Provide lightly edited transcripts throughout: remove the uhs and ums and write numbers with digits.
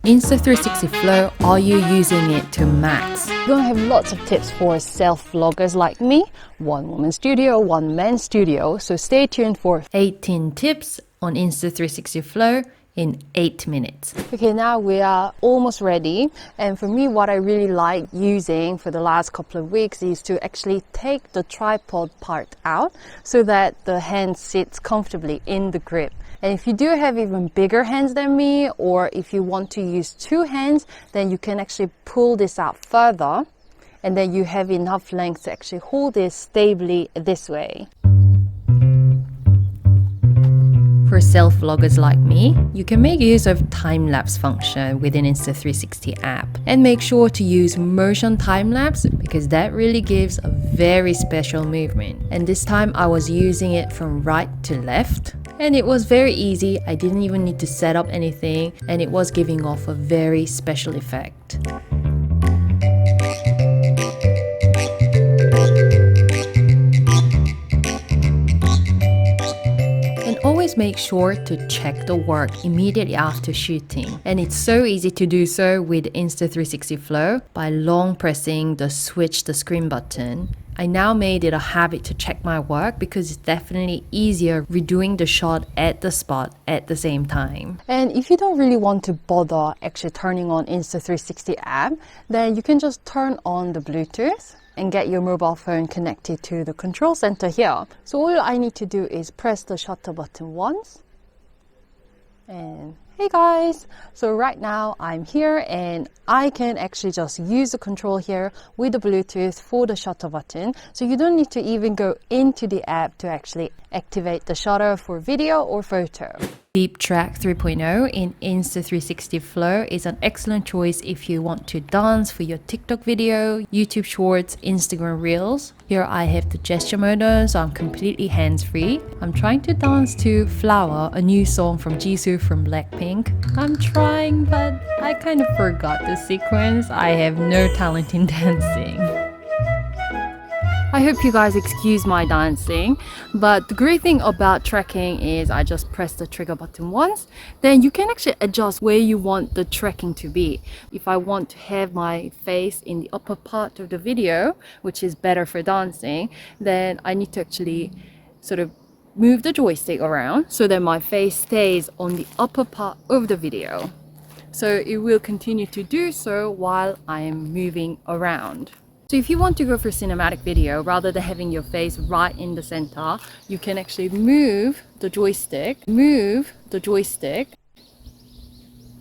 Insta360 Flow, are you using it to max? We're going to have lots of tips for self-vloggers like me. One woman studio, one man studio. So stay tuned for 18 tips on Insta360 Flow in 8 minutes. Okay, now we are almost ready. And for me, what I really like using for the last couple of weeks is to actually take the tripod part out so that the hand sits comfortably in the grip. And if you do have even bigger hands than me, or if you want to use two hands, then you can actually pull this out further, and then you have enough length to actually hold this stably this way. For self-vloggers like me, you can make use of time-lapse function within Insta360 app. And make sure to use Motion Timelapse because that really gives a very special movement. And this time I was using it from right to left. And it was very easy. I didn't even need to set up anything, and it was giving off a very special effect. Always make sure to check the work immediately after shooting. And it's so easy to do so with Insta360 Flow by long pressing the switch the screen button. I now made it a habit to check my work because it's definitely easier redoing the shot at the spot at the same time. And if you don't really want to bother actually turning on Insta360 app, then you can just turn on the Bluetooth and get your mobile phone connected to the control center here. So all I need to do is press the shutter button once. And hey guys, so right now I'm here and I can actually just use the control here with the Bluetooth for the shutter button. So you don't need to even go into the app to actually activate the shutter for video or photo. Deep Track 3.0 in Insta360 Flow is an excellent choice if you want to dance for your TikTok video, YouTube Shorts, Instagram Reels. Here I have the gesture mode, so I'm completely hands-free. I'm trying to dance to Flower, a new song from Jisoo from Blackpink. I'm trying, but I kind of forgot the sequence. I have no talent in dancing. I hope you guys excuse my dancing, but the great thing about tracking is I just press the trigger button once, then you can actually adjust where you want the tracking to be. If I want to have my face in the upper part of the video, which is better for dancing, then I need to actually sort of move the joystick around so that my face stays on the upper part of the video. So it will continue to do so while I am moving around. So if you want to go for cinematic video, rather than having your face right in the center, you can actually move the joystick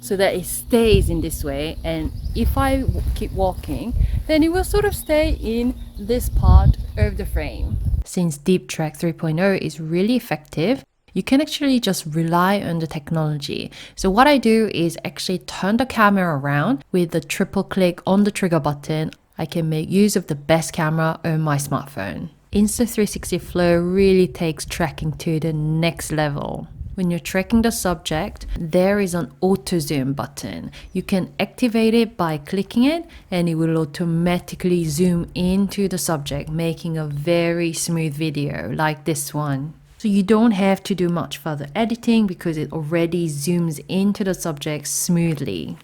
so that it stays in this way. And if I keep walking, then it will sort of stay in this part of the frame. Since Deep Track 3.0 is really effective, you can actually just rely on the technology. So what I do is actually turn the camera around with the triple click on the trigger button. I can make use of the best camera on my smartphone. Insta360 Flow really takes tracking to the next level. When you're tracking the subject, there is an auto zoom button. You can activate it by clicking it and it will automatically zoom into the subject, making a very smooth video like this one. So you don't have to do much further editing because it already zooms into the subject smoothly.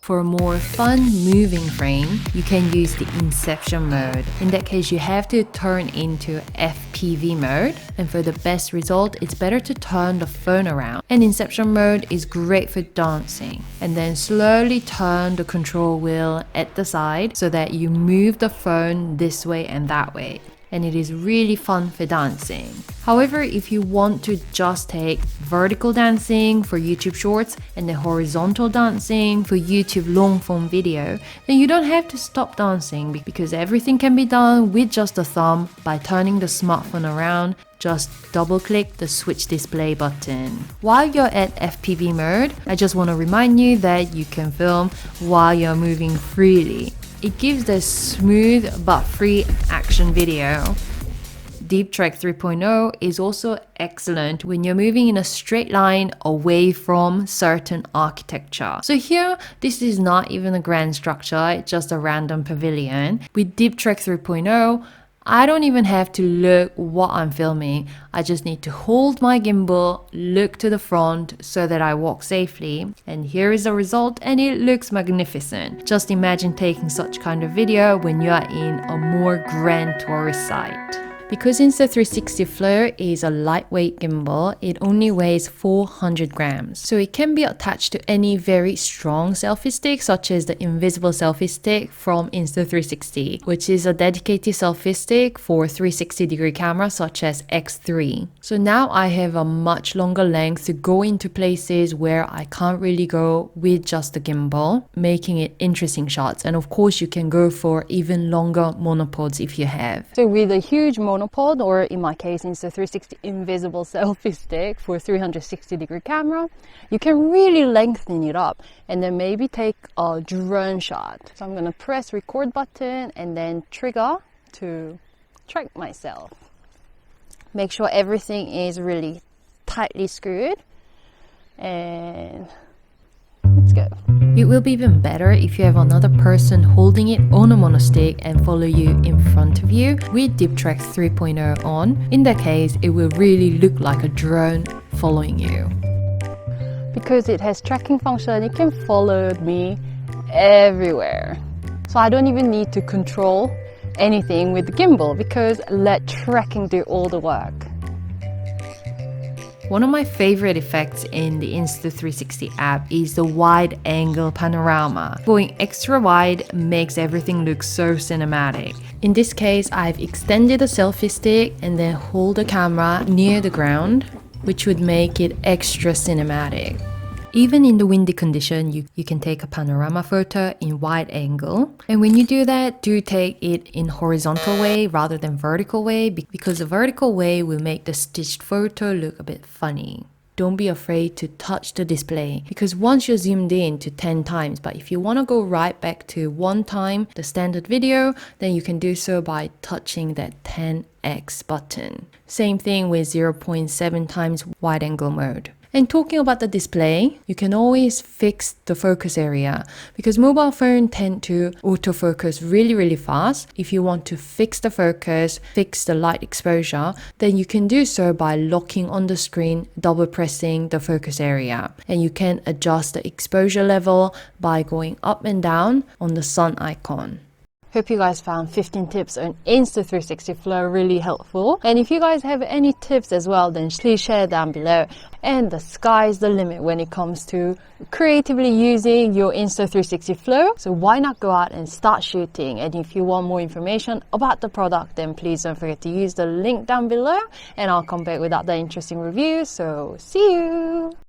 For a more fun moving frame, you can use the Inception mode. In that case, you have to turn into FPV mode. And for the best result, it's better to turn the phone around. And Inception mode is great for dancing. And then slowly turn the control wheel at the side so that you move the phone this way and that way. And it is really fun for dancing. However, if you want to just take vertical dancing for YouTube Shorts and then horizontal dancing for YouTube long form video, then you don't have to stop dancing because everything can be done with just a thumb by turning the smartphone around. Just double click the switch display button. While you're at FPV mode, I just want to remind you that you can film while you're moving freely. It gives the smooth but free action video. Deep Track 3.0 is also excellent when you're moving in a straight line away from certain architecture. So here, this is not even a grand structure, it's just a random pavilion. With Deep Track 3.0, I don't even have to look what I'm filming. I just need to hold my gimbal, look to the front so that I walk safely. And here is the result, and it looks magnificent. Just imagine taking such kind of video when you are in a more grand tourist site. Because Insta360 Flow is a lightweight gimbal, it only weighs 400 grams. So it can be attached to any very strong selfie stick, such as the invisible selfie stick from Insta360, which is a dedicated selfie stick for 360-degree cameras such as X3. So now I have a much longer length to go into places where I can't really go with just the gimbal, making it interesting shots. And of course, you can go for even longer monopods if you have. So with a huge monopod, or in my case Insta360 invisible selfie stick for 360-degree camera, you can really lengthen it up and then maybe take a drone shot. So I'm going to press record button and then trigger to track myself. Make sure everything is really tightly screwed, and let's go. It will be even better if you have another person holding it on a monostick and follow you in front of you with Deep Track 3.0 on. In that case, it will really look like a drone following you. Because it has tracking function, it can follow me everywhere. So I don't even need to control anything with the gimbal because let tracking do all the work. One of my favorite effects in the Insta360 app is the wide angle panorama. Going extra wide makes everything look so cinematic. In this case, I've extended the selfie stick and then hold the camera near the ground, which would make it extra cinematic. Even in the windy condition, you can take a panorama photo in wide angle. And when you do that, do take it in horizontal way rather than vertical way, because the vertical way will make the stitched photo look a bit funny. Don't be afraid to touch the display, because once you're zoomed in to 10 times, but if you want to go right back to 1 time, the standard video, then you can do so by touching that 10x button. Same thing with 0.7 times wide angle mode. And talking about the display, you can always fix the focus area because mobile phones tend to autofocus really fast. If you want to fix the focus, fix the light exposure, then you can do so by locking on the screen, double pressing the focus area. And you can adjust the exposure level by going up and down on the sun icon. Hope you guys found 15 tips on Insta360 Flow really helpful. And if you guys have any tips as well, then please share down below. And the sky's the limit when it comes to creatively using your Insta360 Flow. So why not go out and start shooting? And if you want more information about the product, then please don't forget to use the link down below. And I'll come back with other interesting reviews. So see you!